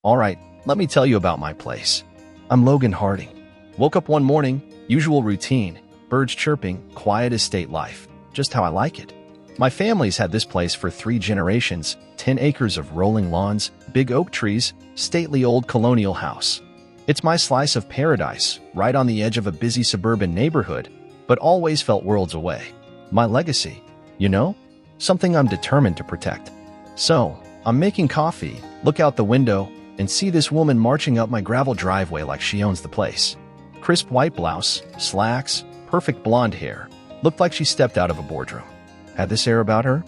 All right, let me tell you about my place. I'm Logan Harding. Woke up one morning, usual routine, birds chirping, quiet estate life, just how I like it. My family's had this place for 3 generations, 10 acres of rolling lawns, big oak trees, stately old colonial house. It's my slice of paradise, right on the edge of a busy suburban neighborhood, but always felt worlds away. My legacy, something I'm determined to protect. So, I'm making coffee, look out the window, and see this woman marching up my gravel driveway like she owns the place. Crisp white blouse, slacks, perfect blonde hair. Looked like she stepped out of a boardroom. Had this air about her,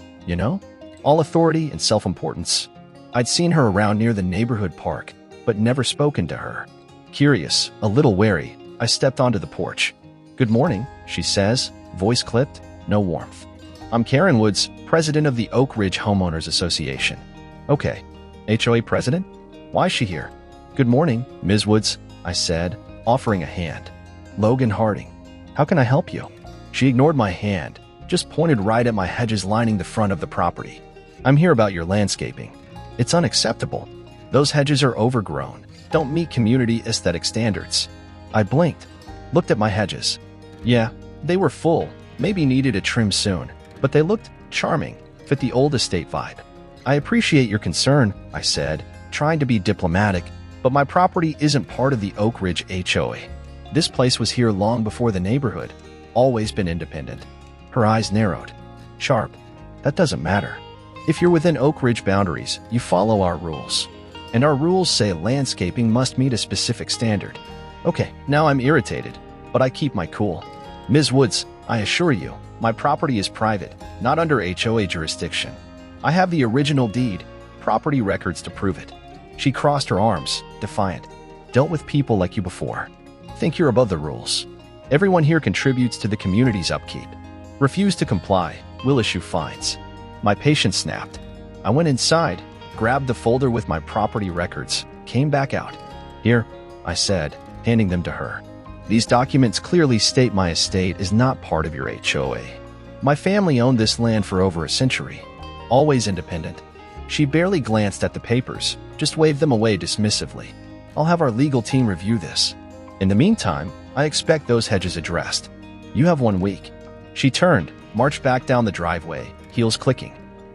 all authority and self-importance. I'd seen her around near the neighborhood park, but never spoken to her. Curious, a little wary, I stepped onto the porch. "Good morning," she says, voice clipped, no warmth. "I'm Karen Woods, president of the Oak Ridge Homeowners Association." "Okay, HOA president? Why is she here?" "Good morning, Ms. Woods," I said, offering a hand. "Logan Harding. How can I help you?" She ignored my hand, just pointed right at my hedges lining the front of the property. "I'm here about your landscaping. It's unacceptable. Those hedges are overgrown, don't meet community aesthetic standards." I blinked, looked at my hedges. Yeah, they were full, maybe needed a trim soon, but they looked charming, fit the old estate vibe. "I appreciate your concern," I said, trying to be diplomatic, "but my property isn't part of the Oak Ridge HOA. This place was here long before the neighborhood, always been independent." Her eyes narrowed. "Sharp. That doesn't matter. If you're within Oak Ridge boundaries, you follow our rules. And our rules say landscaping must meet a specific standard." Okay, now I'm irritated, but I keep my cool. "Ms. Woods, I assure you, my property is private, not under HOA jurisdiction. I have the original deed, property records to prove it." She crossed her arms, defiant. "Dealt with people like you before. Think you're above the rules. Everyone here contributes to the community's upkeep. Refuse to comply, we'll issue fines." My patience snapped. I went inside, grabbed the folder with my property records, came back out. "Here," I said, handing them to her. "These documents clearly state my estate is not part of your HOA. My family owned this land for over a century, always independent." She barely glanced at the papers, just waved them away dismissively. "I'll have our legal team review this. In the meantime, I expect those hedges addressed. You have 1 week." She turned, marched back down the driveway, heels clicking.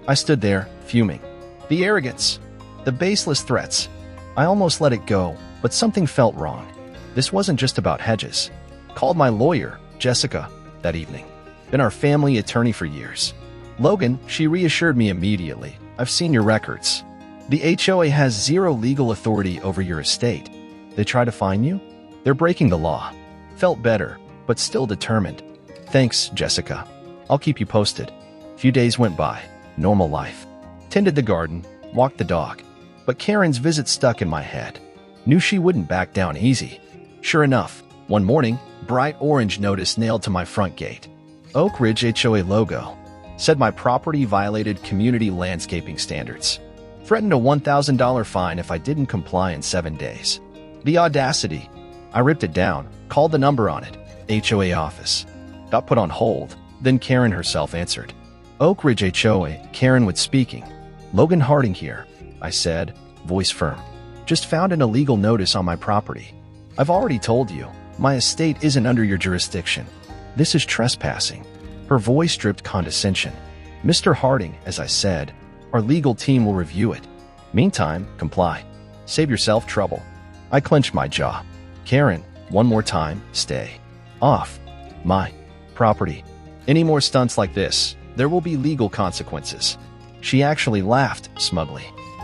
I stood there, fuming. The arrogance, the baseless threats. I almost let it go, but something felt wrong. This wasn't just about hedges. Called my lawyer, Jessica, that evening. Been our family attorney for years. "Logan," she reassured me immediately, "I've seen your records. The HOA has 0 legal authority over your estate. They try to fine you? They're breaking the law." Felt better, but still determined. "Thanks, Jessica. I'll keep you posted." Few days went by, normal life. Tended the garden, walked the dog. But Karen's visit stuck in my head. Knew she wouldn't back down easy. Sure enough, one morning, bright orange notice nailed to my front gate. Oak Ridge HOA logo. Said my property violated community landscaping standards. Threatened a $1,000 fine if I didn't comply in 7 days. The audacity. I ripped it down, called the number on it, HOA office. Got put on hold, then Karen herself answered. "Oak Ridge HOA, Karen Wood speaking." "Logan Harding here," I said, voice firm. "Just found an illegal notice on my property. I've already told you, my estate isn't under your jurisdiction. This is trespassing." Her voice dripped condescension. "Mr. Harding," as I said, "our legal team will review it. Meantime, comply. Save yourself trouble." I clenched my jaw. "Karen, one more time, stay off my property. Any more stunts like this, there will be legal consequences." She actually laughed smugly.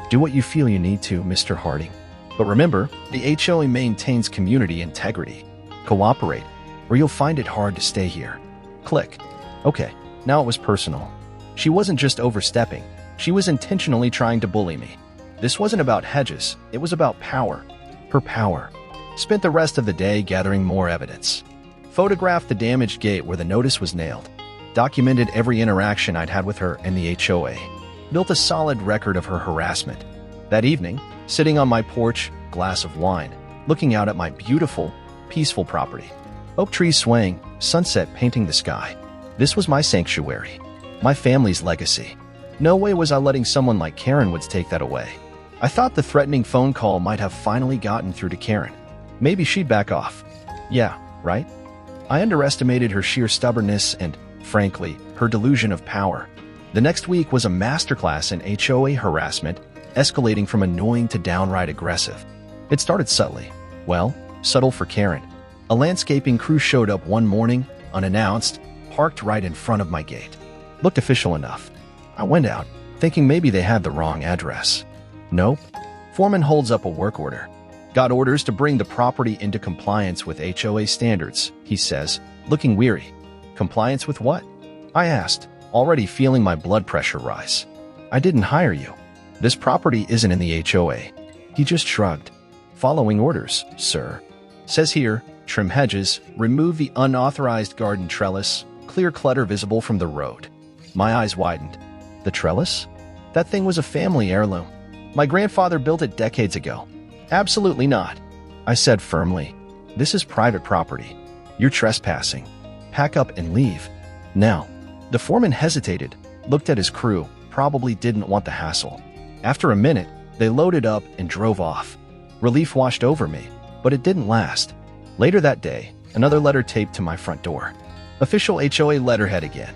"Do what you feel you need to, Mr. Harding. But remember, the HOA maintains community integrity. Cooperate, or you'll find it hard to stay here." Click. Okay, now it was personal. She wasn't just overstepping. She was intentionally trying to bully me. This wasn't about hedges. It was about power. Her power. Spent the rest of the day gathering more evidence. Photographed the damaged gate where the notice was nailed. Documented every interaction I'd had with her and the HOA. Built a solid record of her harassment. That evening, sitting on my porch, glass of wine, looking out at my beautiful, peaceful property. Oak trees swaying, sunset painting the sky. This was my sanctuary. My family's legacy. No way was I letting someone like Karen Woods take that away. I thought the threatening phone call might have finally gotten through to Karen. Maybe she'd back off. Yeah, right? I underestimated her sheer stubbornness and, frankly, her delusion of power. The next week was a masterclass in HOA harassment, escalating from annoying to downright aggressive. It started subtly. Well, subtle for Karen. A landscaping crew showed up one morning, unannounced, parked right in front of my gate. Looked official enough. I went out, thinking maybe they had the wrong address. Nope. Foreman holds up a work order. Got orders to bring the property into compliance with HOA standards, he says, looking weary. Compliance with what? I asked, already feeling my blood pressure rise. I didn't hire you. This property isn't in the HOA. He just shrugged. Following orders, sir. Says here, trim hedges, remove the unauthorized garden trellis, clear clutter visible from the road. My eyes widened. The trellis? That thing was a family heirloom. My grandfather built it decades ago. Absolutely not, I said firmly. This is private property. You're trespassing. Pack up and leave. Now. The foreman hesitated, looked at his crew, probably didn't want the hassle. After a minute, they loaded up and drove off. Relief washed over me, but it didn't last. Later that day, another letter taped to my front door. Official HOA letterhead again.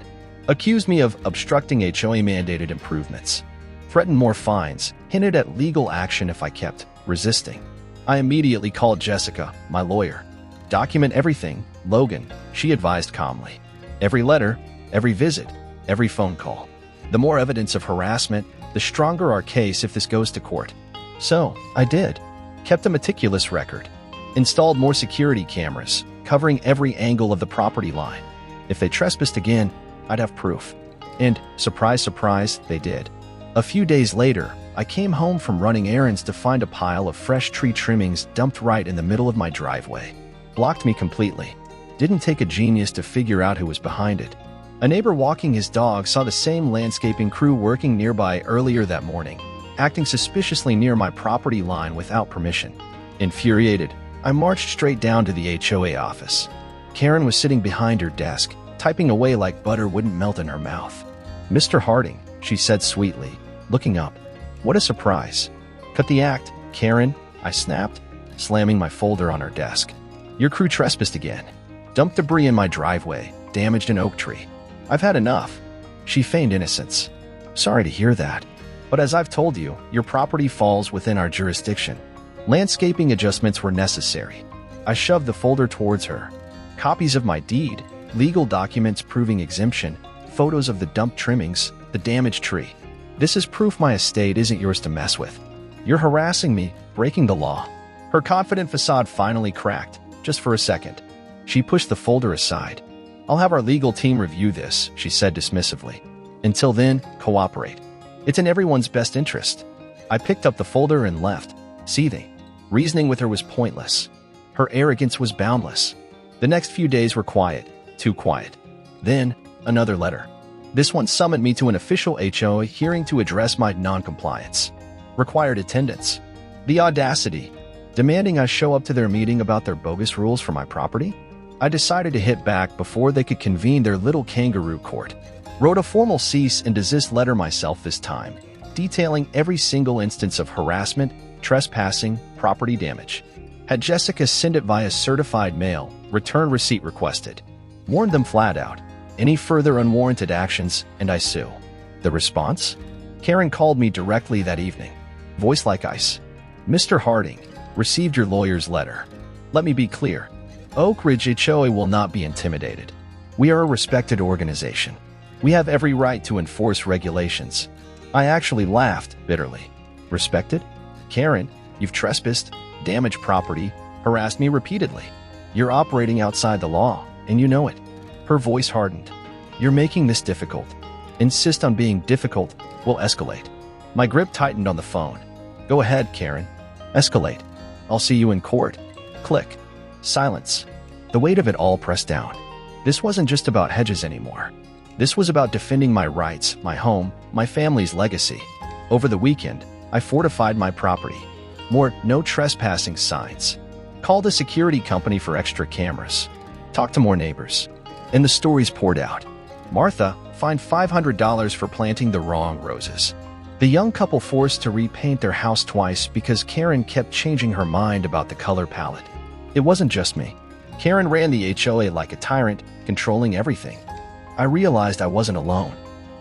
Accused me of obstructing HOA-mandated improvements. Threatened more fines, hinted at legal action if I kept resisting. I immediately called Jessica, my lawyer. Document everything, Logan, she advised calmly. Every letter, every visit, every phone call. The more evidence of harassment, the stronger our case if this goes to court. So, I did. Kept a meticulous record. Installed more security cameras, covering every angle of the property line. If they trespassed again, I'd have proof. And, surprise, surprise, they did. A few days later, I came home from running errands to find a pile of fresh tree trimmings dumped right in the middle of my driveway. Blocked me completely. Didn't take a genius to figure out who was behind it. A neighbor walking his dog saw the same landscaping crew working nearby earlier that morning, acting suspiciously near my property line without permission. Infuriated, I marched straight down to the HOA office. Karen was sitting behind her desk, typing away like butter wouldn't melt in her mouth. Mr. Harding, she said sweetly, looking up. What a surprise. Cut the act, Karen, I snapped, slamming my folder on her desk. Your crew trespassed again. Dumped debris in my driveway, damaged an oak tree. I've had enough. She feigned innocence. Sorry to hear that. But as I've told you, your property falls within our jurisdiction. Landscaping adjustments were necessary. I shoved the folder towards her. Copies of my deed, legal documents proving exemption, photos of the dumped trimmings, the damaged tree. This is proof my estate isn't yours to mess with. You're harassing me, breaking the law. Her confident facade finally cracked, just for a second. She pushed the folder aside. I'll have our legal team review this, she said dismissively. Until then, cooperate. It's in everyone's best interest. I picked up the folder and left, seething. Reasoning with her was pointless. Her arrogance was boundless. The next few days were quiet, too quiet. Then, another letter. This one summoned me to an official HOA hearing to address my non-compliance. Required attendance. The audacity. Demanding I show up to their meeting about their bogus rules for my property? I decided to hit back before they could convene their little kangaroo court. Wrote a formal cease and desist letter myself this time, detailing every single instance of harassment, trespassing, property damage. Had Jessica send it via certified mail, return receipt requested. Warned them flat out. Any further unwarranted actions, and I sue. The response? Karen called me directly that evening. Voice like ice. Mr. Harding, received your lawyer's letter. Let me be clear. Oak Ridge HOA will not be intimidated. We are a respected organization. We have every right to enforce regulations. I actually laughed bitterly. Respected? Karen, you've trespassed, damaged property, harassed me repeatedly. You're operating outside the law, and you know it. Her voice hardened. You're making this difficult. Insist on being difficult, we'll escalate. My grip tightened on the phone. Go ahead, Karen. Escalate. I'll see you in court. Click. Silence. The weight of it all pressed down. This wasn't just about hedges anymore. This was about defending my rights, my home, my family's legacy. Over the weekend, I fortified my property. More no trespassing signs. Called a security company for extra cameras. Talked to more neighbors. And the stories poured out. Martha fined $500 for planting the wrong roses. The young couple forced to repaint their house twice because Karen kept changing her mind about the color palette. It wasn't just me. Karen ran the HOA like a tyrant, controlling everything. I realized I wasn't alone.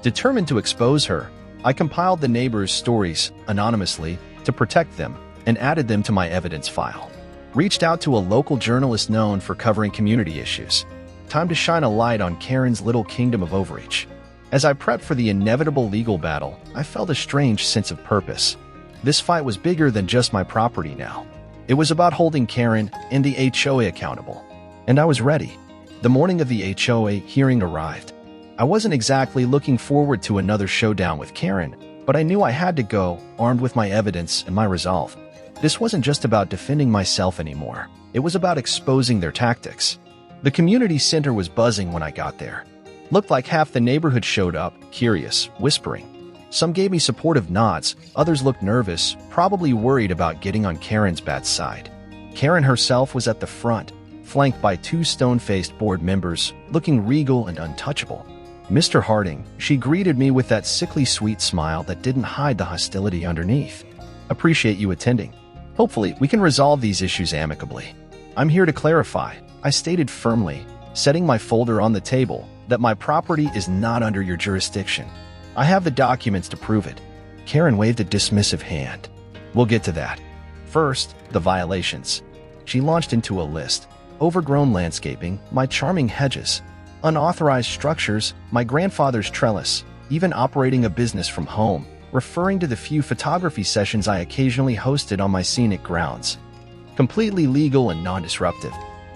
Determined to expose her, I compiled the neighbors' stories anonymously to protect them and added them to my evidence file. Reached out to a local journalist known for covering community issues. Time to shine a light on Karen's little kingdom of overreach. As I prepped for the inevitable legal battle, I felt a strange sense of purpose. This fight was bigger than just my property now. It was about holding Karen and the HOA accountable. And I was ready. The morning of the HOA hearing arrived. I wasn't exactly looking forward to another showdown with Karen, but I knew I had to go, armed with my evidence and my resolve. This wasn't just about defending myself anymore. It was about exposing their tactics. The community center was buzzing when I got there. Looked like half the neighborhood showed up, curious, whispering. Some gave me supportive nods, others looked nervous, probably worried about getting on Karen's bad side. Karen herself was at the front, flanked by two stone-faced board members, looking regal and untouchable. Mr. Harding, she greeted me with that sickly sweet smile that didn't hide the hostility underneath. Appreciate you attending. Hopefully, we can resolve these issues amicably. I'm here to clarify, I stated firmly, setting my folder on the table, that my property is not under your jurisdiction. I have the documents to prove it. Karen waved a dismissive hand. We'll get to that. First, the violations. She launched into a list. Overgrown landscaping, my charming hedges, unauthorized structures, my grandfather's trellis, even operating a business from home, referring to the few photography sessions I occasionally hosted on my scenic grounds. Completely legal and non-disruptive.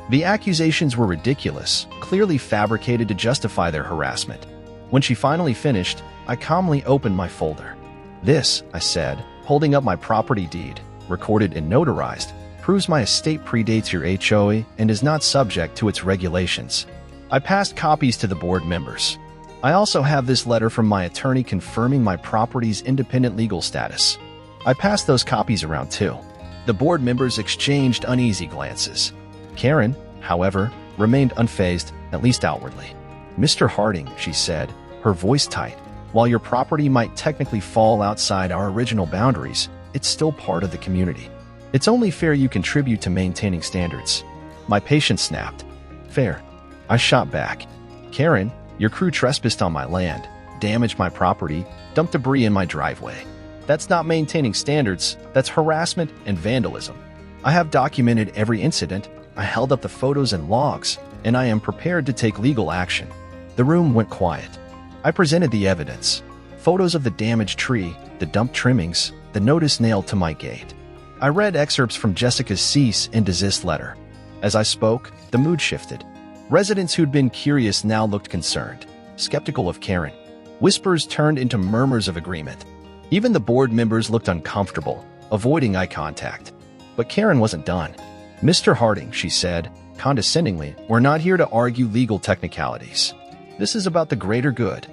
The accusations were ridiculous, clearly fabricated to justify their harassment. When she finally finished, I calmly opened my folder. This, I said, holding up my property deed, recorded and notarized, proves my estate predates your HOA and is not subject to its regulations. I passed copies to the board members. I also have this letter from my attorney confirming my property's independent legal status. I passed those copies around too. The board members exchanged uneasy glances. Karen, however, remained unfazed, at least outwardly. Mr. Harding, she said, her voice tight, while your property might technically fall outside our original boundaries, it's still part of the community. It's only fair you contribute to maintaining standards. My patience snapped. Fair. I shot back. Karen, your crew trespassed on my land, damaged my property, dumped debris in my driveway. That's not maintaining standards, that's harassment and vandalism. I have documented every incident, I held up the photos and logs, and I am prepared to take legal action. The room went quiet. I presented the evidence. Photos of the damaged tree, the dumped trimmings, the notice nailed to my gate. I read excerpts from Jessica's cease and desist letter. As I spoke, the mood shifted. Residents who'd been curious now looked concerned, skeptical of Karen. Whispers turned into murmurs of agreement. Even the board members looked uncomfortable, avoiding eye contact. But Karen wasn't done. Mr. Harding, she said, condescendingly, we're not here to argue legal technicalities. This is about the greater good.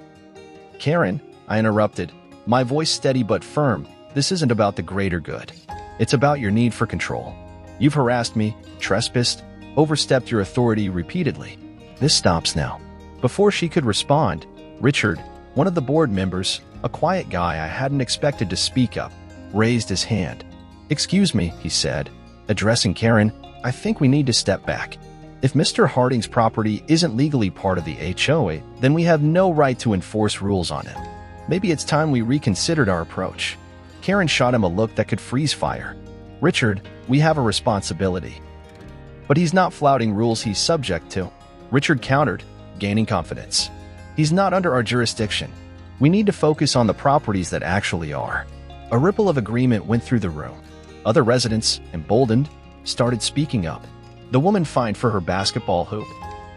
Karen, I interrupted, my voice steady but firm, this isn't about the greater good. It's about your need for control. You've harassed me, trespassed, overstepped your authority repeatedly. This stops now. Before she could respond, Richard, one of the board members, a quiet guy I hadn't expected to speak up, raised his hand. Excuse me, he said, addressing Karen, I think we need to step back. If Mr. Harding's property isn't legally part of the HOA, then we have no right to enforce rules on him. Maybe it's time we reconsidered our approach. Karen shot him a look that could freeze fire. Richard, we have a responsibility. But he's not flouting rules he's subject to. Richard countered, gaining confidence. He's not under our jurisdiction. We need to focus on the properties that actually are. A ripple of agreement went through the room. Other residents, emboldened, started speaking up. The woman fined for her basketball hoop.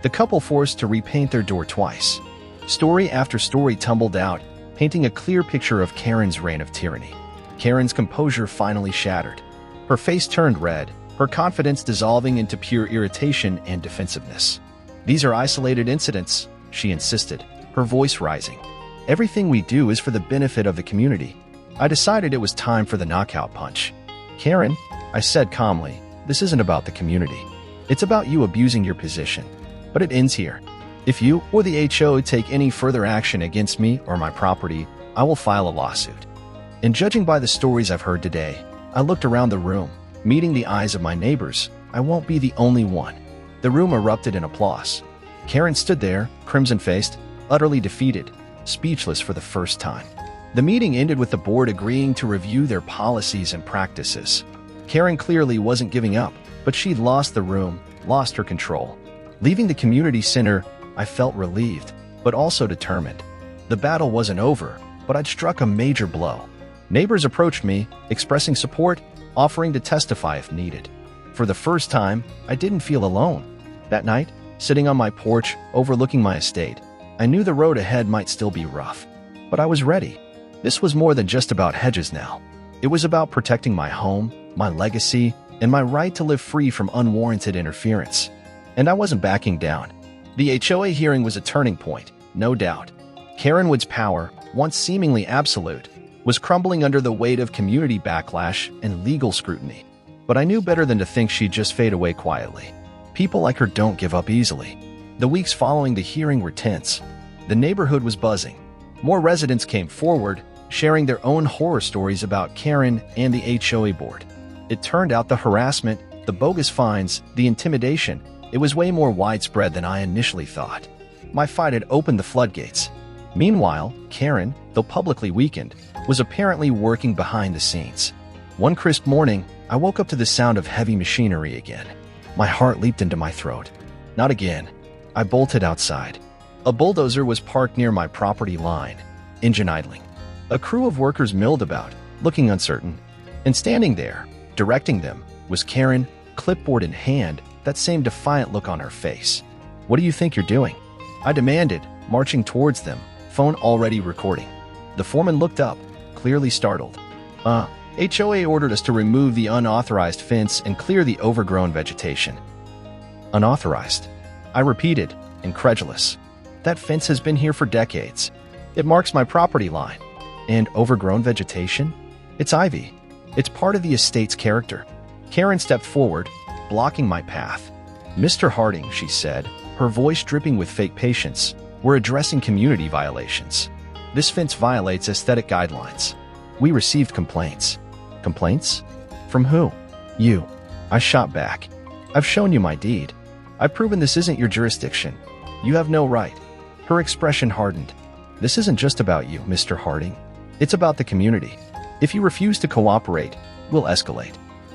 The couple forced to repaint their door twice. Story after story tumbled out, painting a clear picture of Karen's reign of tyranny. Karen's composure finally shattered. Her face turned red, her confidence dissolving into pure irritation and defensiveness. These are isolated incidents, she insisted, her voice rising. Everything we do is for the benefit of the community. I decided it was time for the knockout punch. Karen, I said calmly, this isn't about the community. It's about you abusing your position. But it ends here. If you or the HOA take any further action against me or my property, I will file a lawsuit. And judging by the stories I've heard today, I looked around the room, meeting the eyes of my neighbors. I won't be the only one. The room erupted in applause. Karen stood there, crimson-faced, utterly defeated, speechless for the first time. The meeting ended with the board agreeing to review their policies and practices. Karen clearly wasn't giving up, but she'd lost the room, lost her control. Leaving the community center, I felt relieved, but also determined. The battle wasn't over, but I'd struck a major blow. Neighbors approached me, expressing support, offering to testify if needed. For the first time, I didn't feel alone. That night, sitting on my porch, overlooking my estate, I knew the road ahead might still be rough. But I was ready. This was more than just about hedges now. It was about protecting my home, my legacy, and my right to live free from unwarranted interference. And I wasn't backing down. The HOA hearing was a turning point, no doubt. Karen Wood's power, once seemingly absolute, was crumbling under the weight of community backlash and legal scrutiny. But I knew better than to think she'd just fade away quietly. People like her don't give up easily. The weeks following the hearing were tense. The neighborhood was buzzing. More residents came forward, sharing their own horror stories about Karen and the HOA board. It turned out the harassment, the bogus fines, the intimidation, it was way more widespread than I initially thought. My fight had opened the floodgates. Meanwhile, Karen, though publicly weakened, was apparently working behind the scenes. One crisp morning, I woke up to the sound of heavy machinery again. My heart leaped into my throat. Not again. I bolted outside. A bulldozer was parked near my property line, engine idling. A crew of workers milled about, looking uncertain. And standing there, directing them, was Karen, clipboard in hand, that same defiant look on her face. "What do you think you're doing?" I demanded, marching towards them, phone already recording. The foreman looked up, clearly startled. HOA ordered us to remove the unauthorized fence and clear the overgrown vegetation." "Unauthorized?" I repeated, incredulous. "That fence has been here for decades. It marks my property line. And overgrown vegetation? It's ivy. It's part of the estate's character." Karen stepped forward, blocking my path. "Mr. Harding," she said, her voice dripping with fake patience, "we're addressing community violations. This fence violates aesthetic guidelines. We received complaints." "Complaints? From who?" "You." I shot back. "I've shown you my deed. I've proven this isn't your jurisdiction. You have no right." Her expression hardened. "This isn't just about you, Mr. Harding. It's about the community. If you refuse to cooperate, we'll escalate."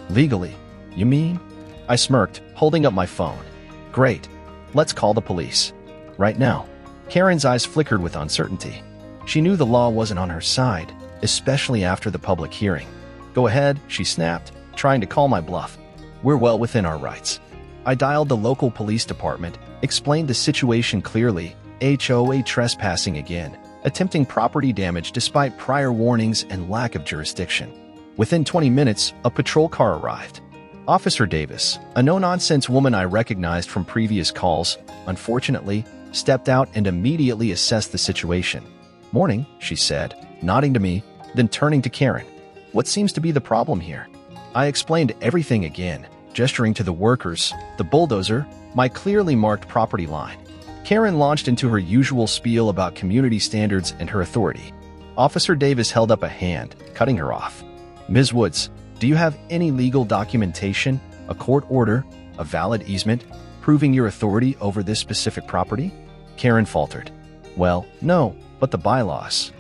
"Legally, you mean?" I smirked, holding up my phone. "Great. Let's call the police. Right now." Karen's eyes flickered with uncertainty. She knew the law wasn't on her side, especially after the public hearing. "Go ahead," she snapped, trying to call my bluff. "We're well within our rights." I dialed the local police department, explained the situation clearly, HOA trespassing again, attempting property damage despite prior warnings and lack of jurisdiction. Within 20 minutes, a patrol car arrived. Officer Davis, a no-nonsense woman I recognized from previous calls, unfortunately, stepped out and immediately assessed the situation. "Morning," she said, nodding to me, then turning to Karen. "What seems to be the problem here?" I explained everything again, gesturing to the workers, the bulldozer, my clearly marked property line. Karen launched into her usual spiel about community standards and her authority. Officer Davis held up a hand, cutting her off. "Ms. Woods, do you have any legal documentation, a court order, a valid easement, proving your authority over this specific property?" Karen faltered. "Well, no, but the bylaws."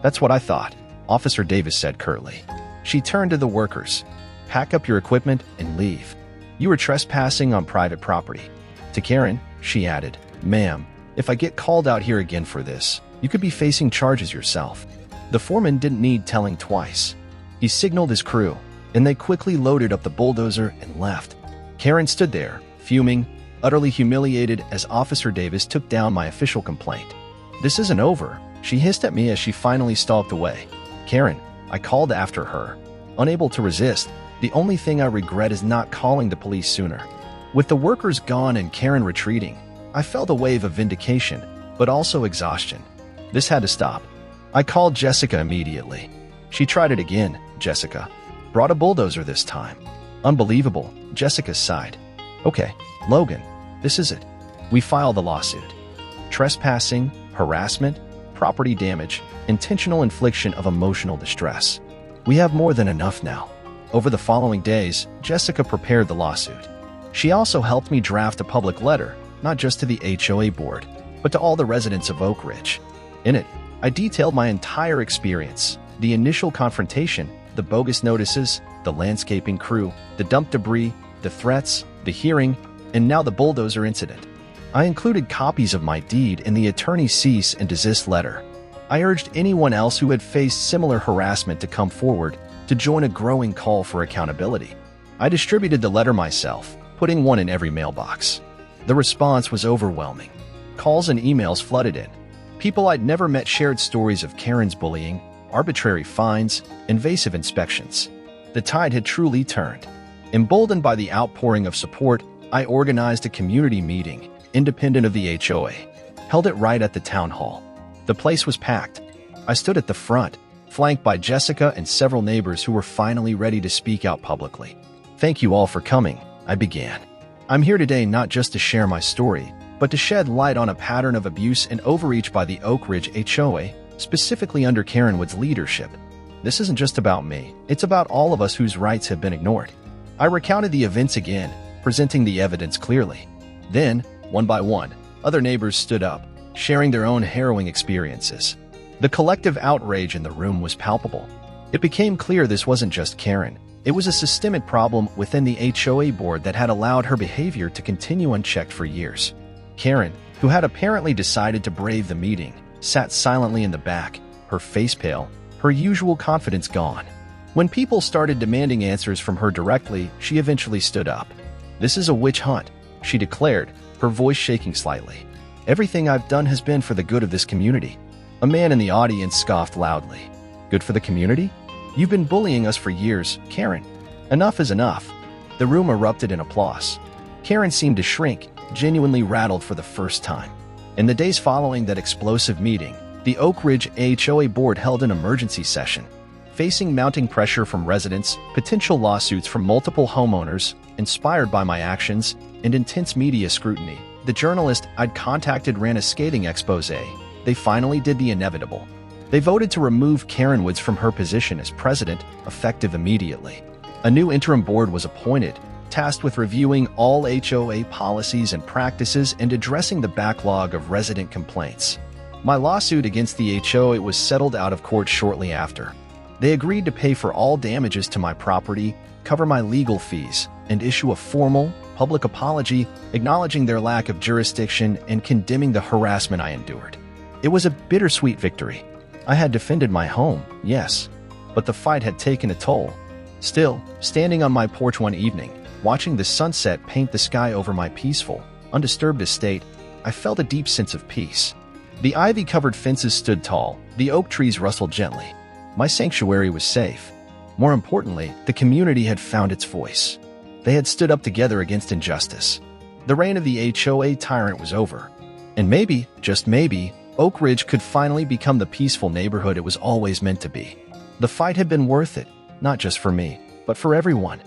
"That's what I thought," Officer Davis said curtly. She turned to the workers. "Pack up your equipment and leave. You are trespassing on private property." To Karen, she added, "Ma'am, if I get called out here again for this, you could be facing charges yourself." The foreman didn't need telling twice. He signaled his crew, and they quickly loaded up the bulldozer and left. Karen stood there, fuming, utterly humiliated as Officer Davis took down my official complaint. "This isn't over," she hissed at me as she finally stalked away. "Karen," I called after her. Unable to resist, the only thing I regret is not calling the police sooner. With the workers gone and Karen retreating, I felt a wave of vindication, but also exhaustion. This had to stop. I called Jessica immediately. She tried it again, Jessica. Brought a bulldozer this time. "Unbelievable," Jessica sighed. "Okay, Logan, this is it. We filed the lawsuit. Trespassing, harassment, property damage, intentional infliction of emotional distress. We have more than enough now. Over the following days, Jessica prepared the lawsuit. She also helped me draft a public letter, not just to the HOA board, but to all the residents of Oak Ridge. In it, I detailed my entire experience, the initial confrontation, the bogus notices, the landscaping crew, the dumped debris, the threats, the hearing, and now the bulldozer incident. I included copies of my deed in the attorney's cease and desist letter. I urged anyone else who had faced similar harassment to come forward to join a growing call for accountability. I distributed the letter myself, putting one in every mailbox. The response was overwhelming. Calls and emails flooded in. People I'd never met shared stories of Karen's bullying, arbitrary fines, invasive inspections. The tide had truly turned. Emboldened by the outpouring of support, I organized a community meeting, independent of the HOA, held it right at the town hall. The place was packed. I stood at the front, flanked by Jessica and several neighbors who were finally ready to speak out publicly. "Thank you all for coming," I began. "I'm here today not just to share my story, but to shed light on a pattern of abuse and overreach by the Oak Ridge HOA, specifically under Karen Wood's leadership. This isn't just about me, it's about all of us whose rights have been ignored." I recounted the events again, presenting the evidence clearly. Then, one by one, other neighbors stood up, sharing their own harrowing experiences. The collective outrage in the room was palpable. It became clear this wasn't just Karen. It was a systemic problem within the HOA board that had allowed her behavior to continue unchecked for years. Karen, who had apparently decided to brave the meeting, sat silently in the back, her face pale, her usual confidence gone. When people started demanding answers from her directly, she eventually stood up. "This is a witch hunt," she declared, her voice shaking slightly. "Everything I've done has been for the good of this community." A man in the audience scoffed loudly. "Good for the community? You've been bullying us for years, Karen. Enough is enough." The room erupted in applause. Karen seemed to shrink, genuinely rattled for the first time. In the days following that explosive meeting, the Oak Ridge HOA board held an emergency session. Facing mounting pressure from residents, potential lawsuits from multiple homeowners, inspired by my actions, and intense media scrutiny, the journalist I'd contacted ran a scathing expose. They finally did the inevitable. They voted to remove Karen Woods from her position as president, effective immediately. A new interim board was appointed, tasked with reviewing all HOA policies and practices and addressing the backlog of resident complaints. My lawsuit against the HOA was settled out of court shortly after. They agreed to pay for all damages to my property, cover my legal fees, and issue a formal, public apology acknowledging their lack of jurisdiction and condemning the harassment I endured. It was a bittersweet victory. I had defended my home, yes, but the fight had taken a toll. Still, standing on my porch one evening, watching the sunset paint the sky over my peaceful, undisturbed estate, I felt a deep sense of peace. The ivy-covered fences stood tall, the oak trees rustled gently. My sanctuary was safe. More importantly, the community had found its voice. They had stood up together against injustice. The reign of the HOA tyrant was over. And maybe, just maybe, Oak Ridge could finally become the peaceful neighborhood it was always meant to be. The fight had been worth it, not just for me, but for everyone.